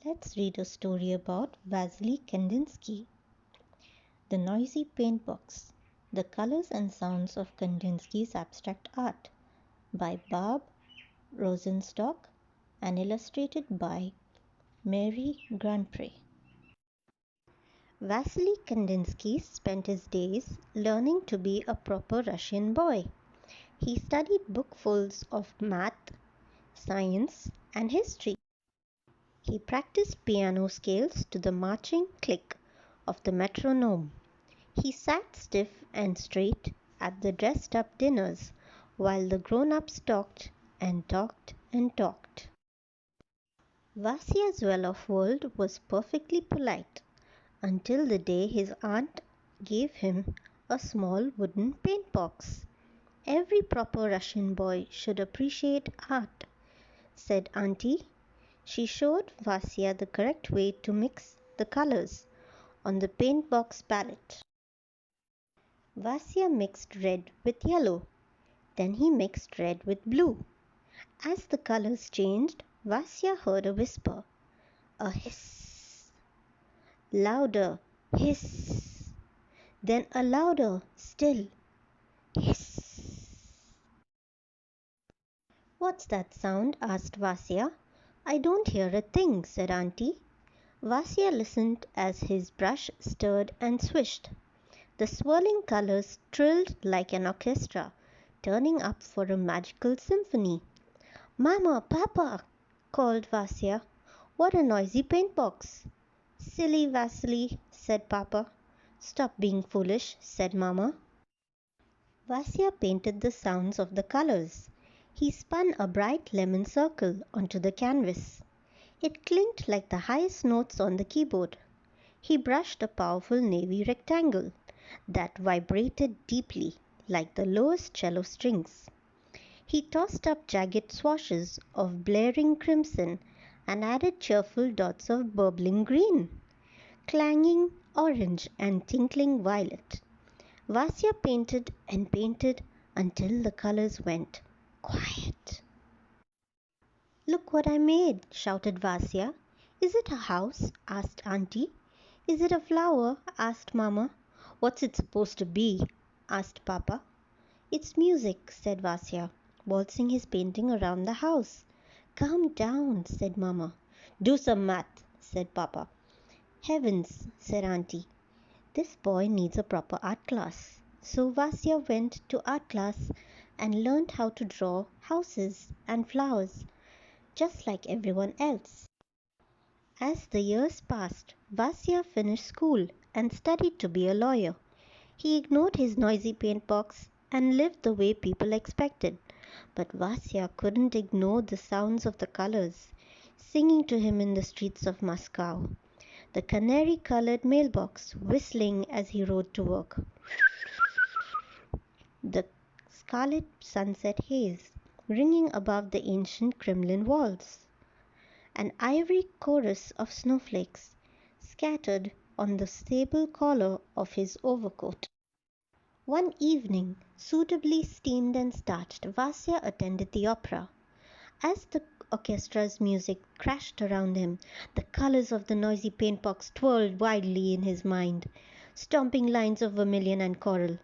Let's read a story about Vasily Kandinsky. The Noisy Paint Box. The Colors and Sounds of Kandinsky's Abstract Art by Barb Rosenstock and illustrated by Mary Grandpré. Vasily Kandinsky spent his days learning to be a proper Russian boy. He studied bookfuls of math, science, and history. He practiced piano scales to the marching click of the metronome. He sat stiff and straight at the dressed-up dinners while the grown-ups talked and talked and talked. Vasya's well-off world was perfectly polite until the day his aunt gave him a small wooden paint box. "Every proper Russian boy should appreciate art," said Auntie. She showed Vasya the correct way to mix the colors on the paint box palette. Vasya mixed red with yellow. Then he mixed red with blue. As the colors changed, Vasya heard a whisper. A hiss. Louder hiss. Then a louder still hiss. "What's that sound?" asked Vasya. "I don't hear a thing," said Auntie. Vasya listened as his brush stirred and swished. The swirling colors trilled like an orchestra, turning up for a magical symphony. "Mama, Papa!" called Vasya. "What a noisy paint box!" "Silly Vasily," said Papa. "Stop being foolish," said Mama. Vasya painted the sounds of the colors. He spun a bright lemon circle onto the canvas. It clinked like the highest notes on the keyboard. He brushed a powerful navy rectangle that vibrated deeply like the lowest cello strings. He tossed up jagged swashes of blaring crimson and added cheerful dots of burbling green, clanging orange and tinkling violet. Vasya painted and painted until the colors went quiet. "Look what I made!" shouted Vasya. "Is it a house?" asked Auntie. "Is it a flower?" asked Mama. "What's it supposed to be?" asked Papa. "It's music," said Vasya, waltzing his painting around the house. "Calm down," said Mama. "Do some math," said Papa. "Heavens," said Auntie. "This boy needs a proper art class." So Vasya went to art class and learned how to draw houses and flowers, just like everyone else. As the years passed, Vasya finished school and studied to be a lawyer. He ignored his noisy paint box and lived the way people expected. But Vasya couldn't ignore the sounds of the colors singing to him in the streets of Moscow. The canary-colored mailbox whistling as he rode to work. The scarlet sunset haze ringing above the ancient Kremlin walls. An ivory chorus of snowflakes scattered on the sable collar of his overcoat. One evening, suitably steamed and starched, Vasya attended the opera. As the orchestra's music crashed around him, the colors of the noisy paint box twirled wildly in his mind. Stomping lines of vermilion and coral,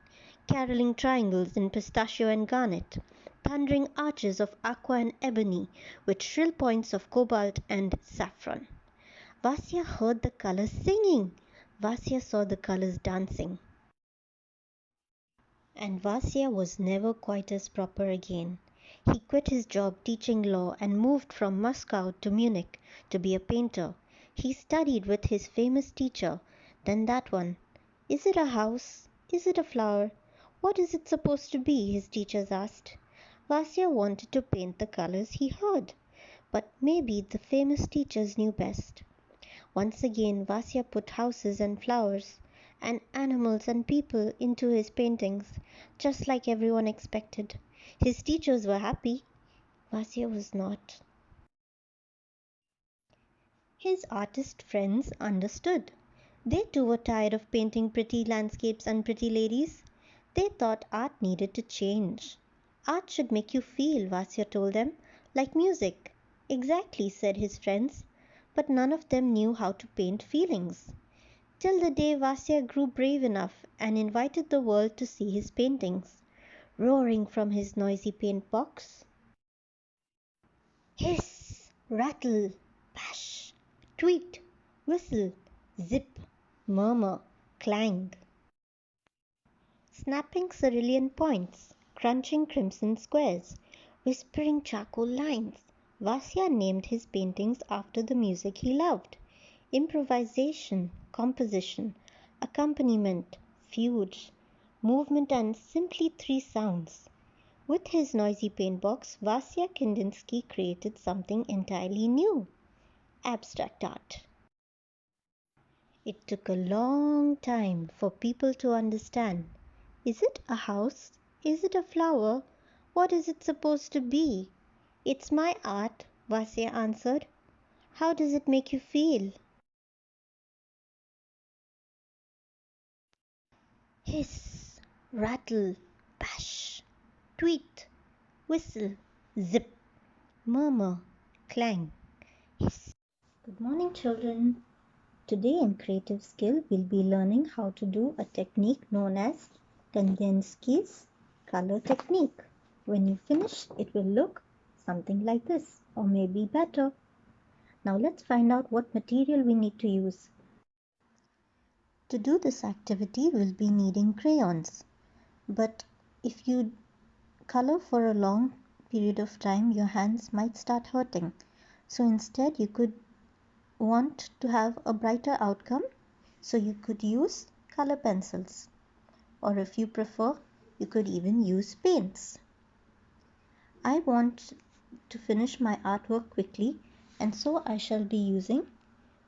caroling triangles in pistachio and garnet, thundering arches of aqua and ebony with shrill points of cobalt and saffron. Vasya heard the colors singing. Vasya saw the colors dancing. And Vasya was never quite as proper again. He quit his job teaching law and moved from Moscow to Munich to be a painter. He studied with his famous teacher, then that one. "Is it a house? Is it a flower? What is it supposed to be?" his teachers asked. Vasya wanted to paint the colors he heard, but maybe the famous teachers knew best. Once again Vasya put houses and flowers and animals and people into his paintings, just like everyone expected. His teachers were happy. Vasya was not. His artist friends understood. They too were tired of painting pretty landscapes and pretty ladies. They thought art needed to change. "Art should make you feel," Vasya told them, "like music." "Exactly," said his friends. but none of them knew how to paint feelings. Till the day Vasya grew brave enough and invited the world to see his paintings, roaring from his noisy paint box. Hiss, rattle, bash, tweet, whistle, zip, murmur, clang. Snapping cerulean points, crunching crimson squares, whispering charcoal lines. Vasya named his paintings after the music he loved: improvisation, composition, accompaniment, fugue, movement, and simply three sounds. With his noisy paint box, Vasya Kandinsky created something entirely new: abstract art. It took a long time for people to understand. Is it a house? Is it a flower? What is it supposed to be? It's my art, Vasya answered. How does it make you feel? Hiss, rattle, bash, tweet, whistle, zip, murmur, clang, hiss. Good morning, children. Today in Creative Skill, we'll be learning how to do a technique known as Kandinsky's color technique. When you finish, it will look something like this, or maybe better. Now let's find out what material we need to use. To do this activity, we'll be needing crayons. But if you color for a long period of time, your hands might start hurting. So instead, you could want to have a brighter outcome, so you could use color pencils. Or if you prefer, you could even use paints. I want to finish my artwork quickly, and so I shall be using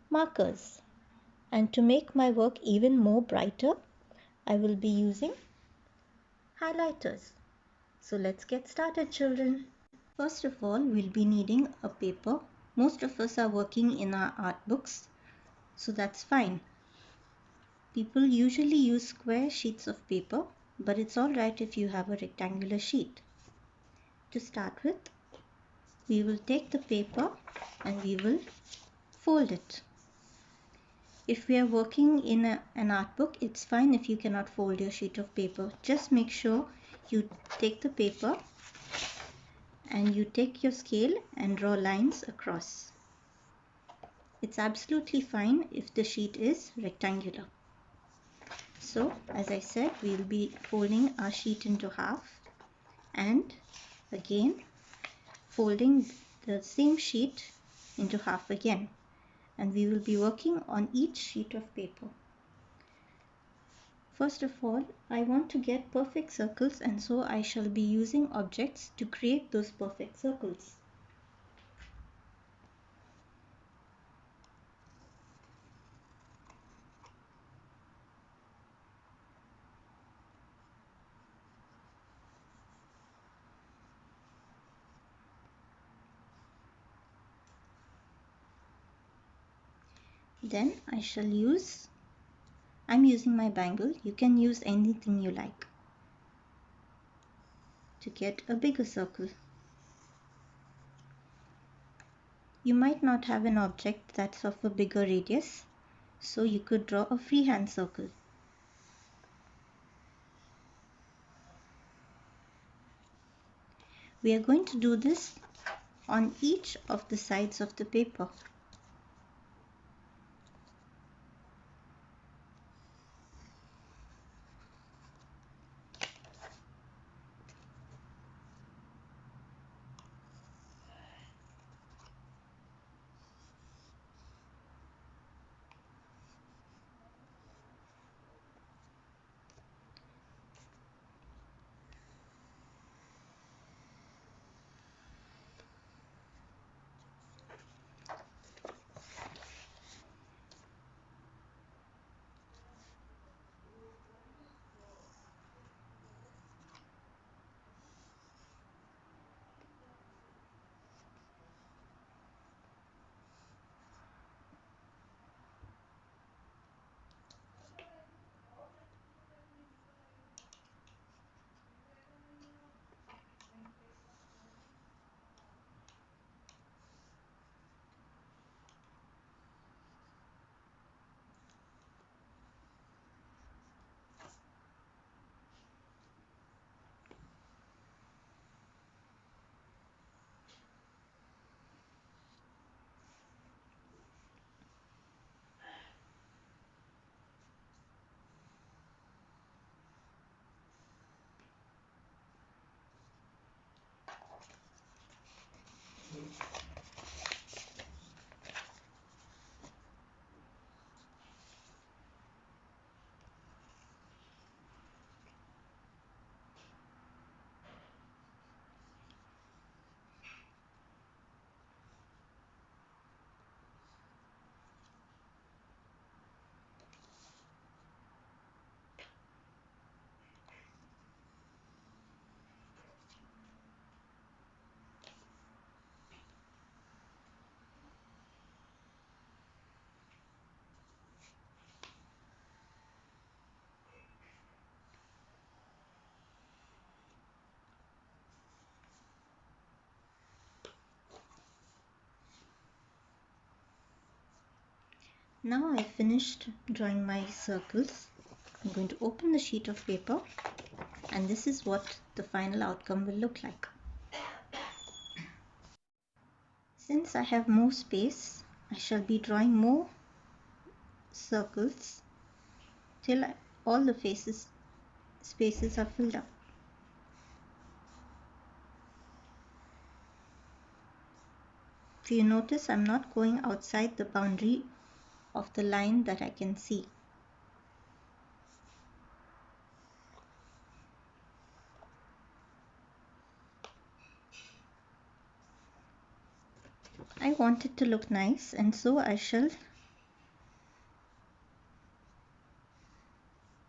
markers. And to make my work even more brighter, I will be using highlighters. So let's get started, children. First of all, we'll be needing a paper. Most of us are working in our art books, so that's fine. People usually use square sheets of paper, but it's alright if you have a rectangular sheet. To start with, we will take the paper and we will fold it. If we are working in an art book, it's fine if you cannot fold your sheet of paper. Just make sure you take the paper and you take your scale and draw lines across. It's absolutely fine if the sheet is rectangular. So, as I said, we will be folding our sheet into half and again folding the same sheet into half again. And we will be working on each sheet of paper. First of all, I want to get perfect circles, and so I shall be using objects to create those perfect circles. Then I'm using my bangle. You can use anything you like to get a bigger circle. You might not have an object that's of a bigger radius, so you could draw a freehand circle. We are going to do this on each of the sides of the paper. Now I've finished drawing my circles. I'm going to open the sheet of paper, and this is what the final outcome will look like. Since I have more space, I shall be drawing more circles till all the spaces are filled up. If you notice, I'm not going outside the boundary of the line that I can see. I want it to look nice, and so I shall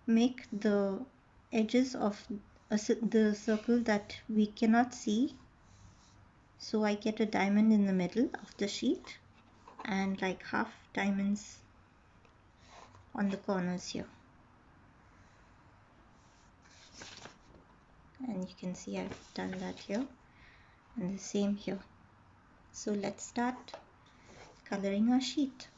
make the edges of the circle that we cannot see. So I get a diamond in the middle of the sheet and like half diamonds on the corners here. And you can see I've done that here, and the same here. So let's start coloring our sheet.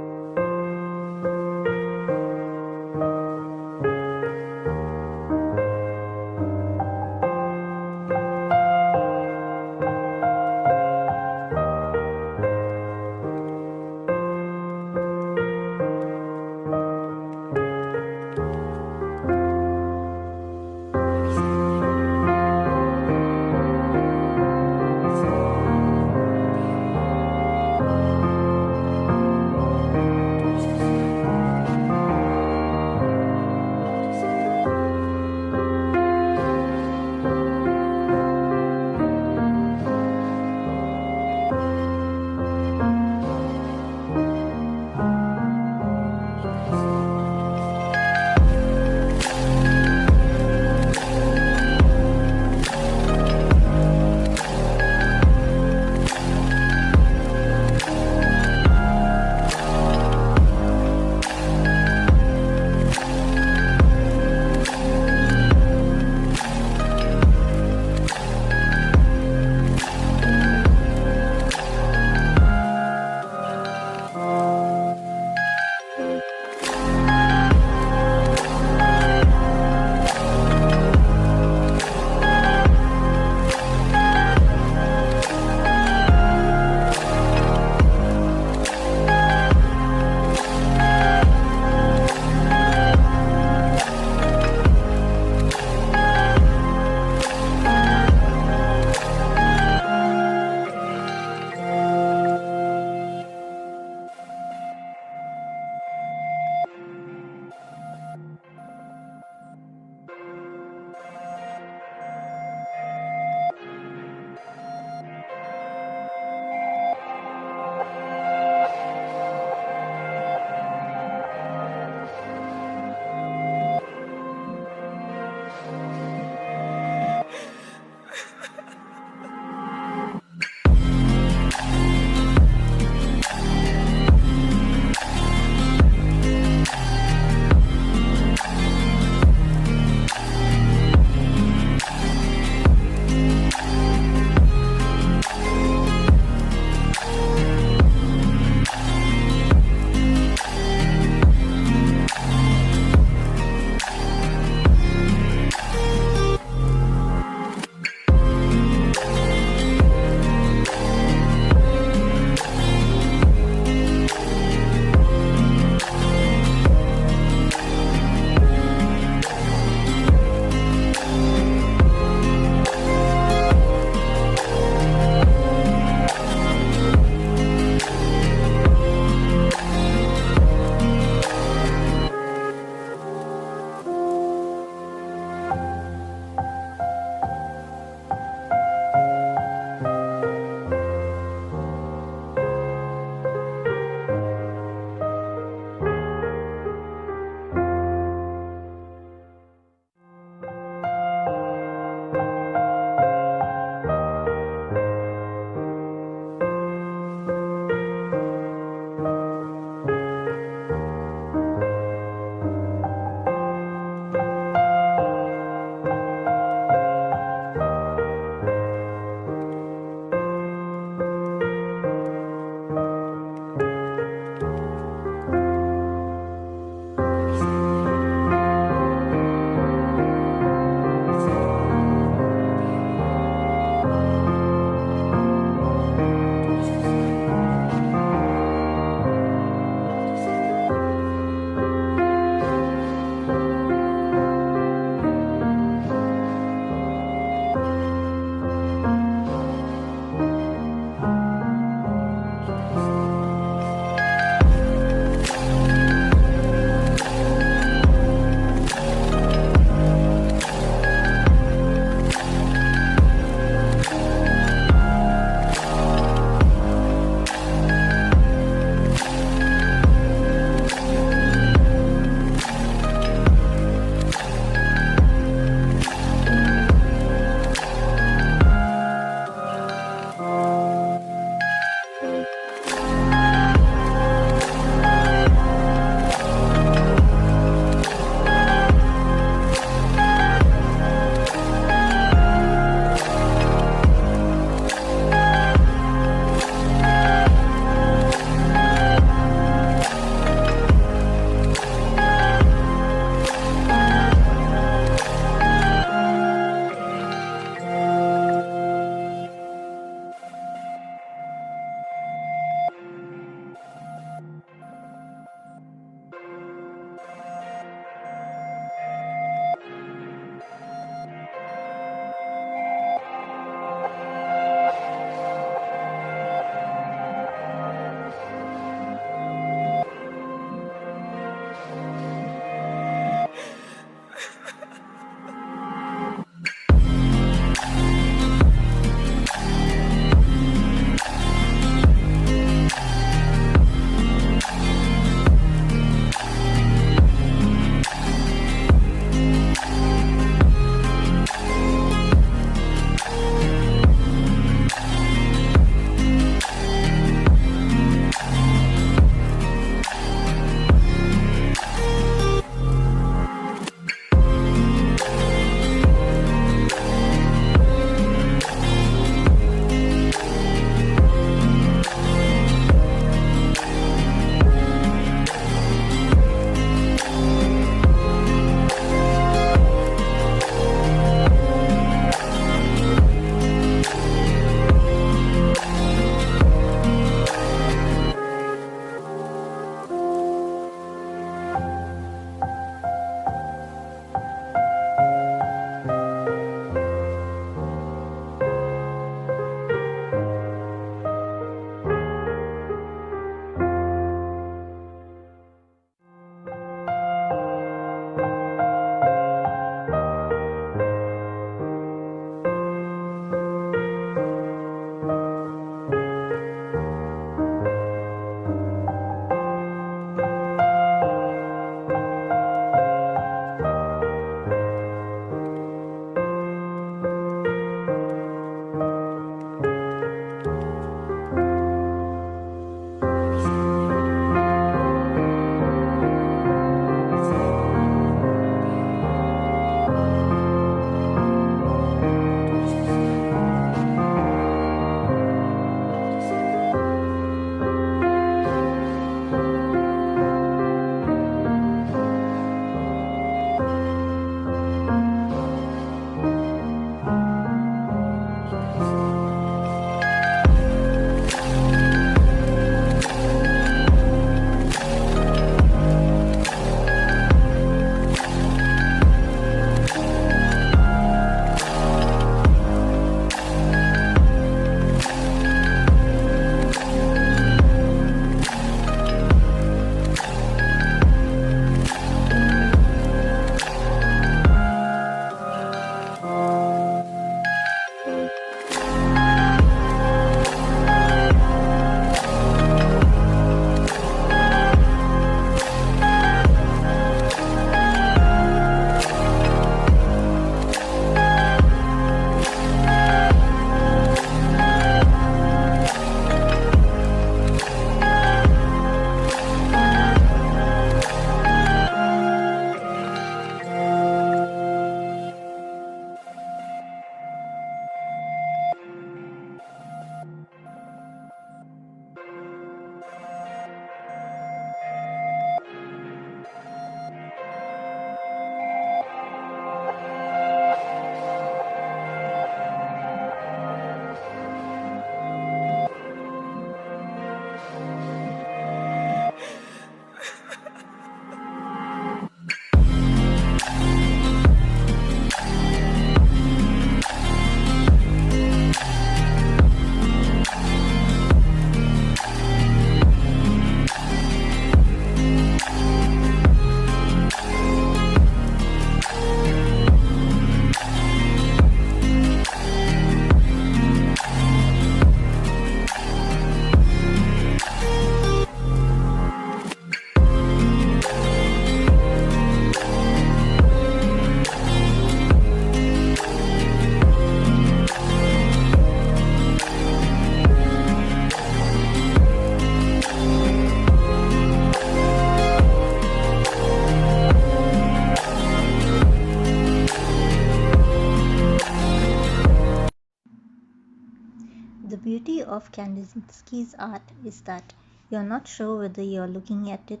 beauty of Kandinsky's art is that you're not sure whether you're looking at it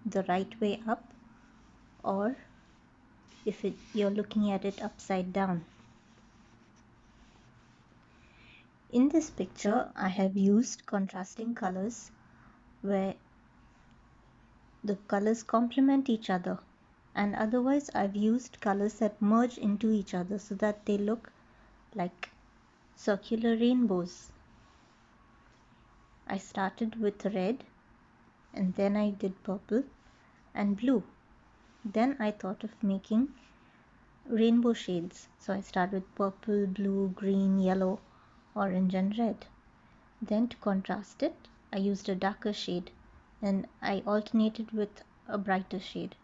the right way up or if you're looking at it upside down. In this picture, I have used contrasting colors where the colors complement each other, and otherwise I've used colors that merge into each other so that they look like circular rainbows. I started with red and then I did purple and blue. Then I thought of making rainbow shades. So I started with purple, blue, green, yellow, orange and red. Then to contrast it, I used a darker shade and I alternated with a brighter shade.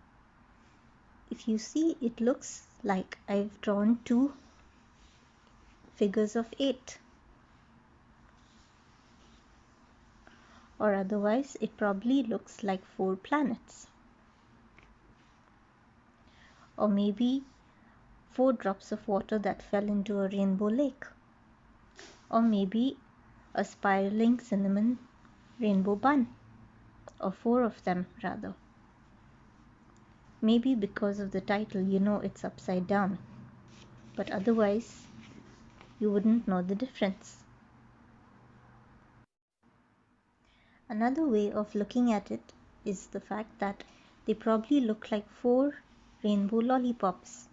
If you see, it looks like I've drawn two figures of 8. Or otherwise, it probably looks like 4 planets. Or maybe 4 drops of water that fell into a rainbow lake. Or maybe a spiraling cinnamon rainbow bun. Or 4 of them, rather. Maybe because of the title, you know it's upside down. But otherwise, you wouldn't know the difference. Another way of looking at it is the fact that they probably look like 4 rainbow lollipops.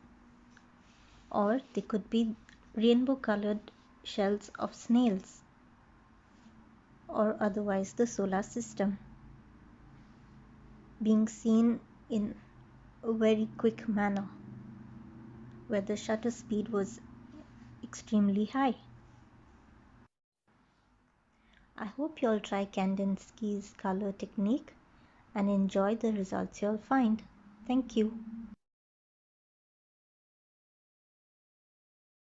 Or they could be rainbow colored shells of snails. Or otherwise the solar system being seen in a very quick manner where the shutter speed was extremely high. I hope you'll try Kandinsky's color technique and enjoy the results you'll find. Thank you.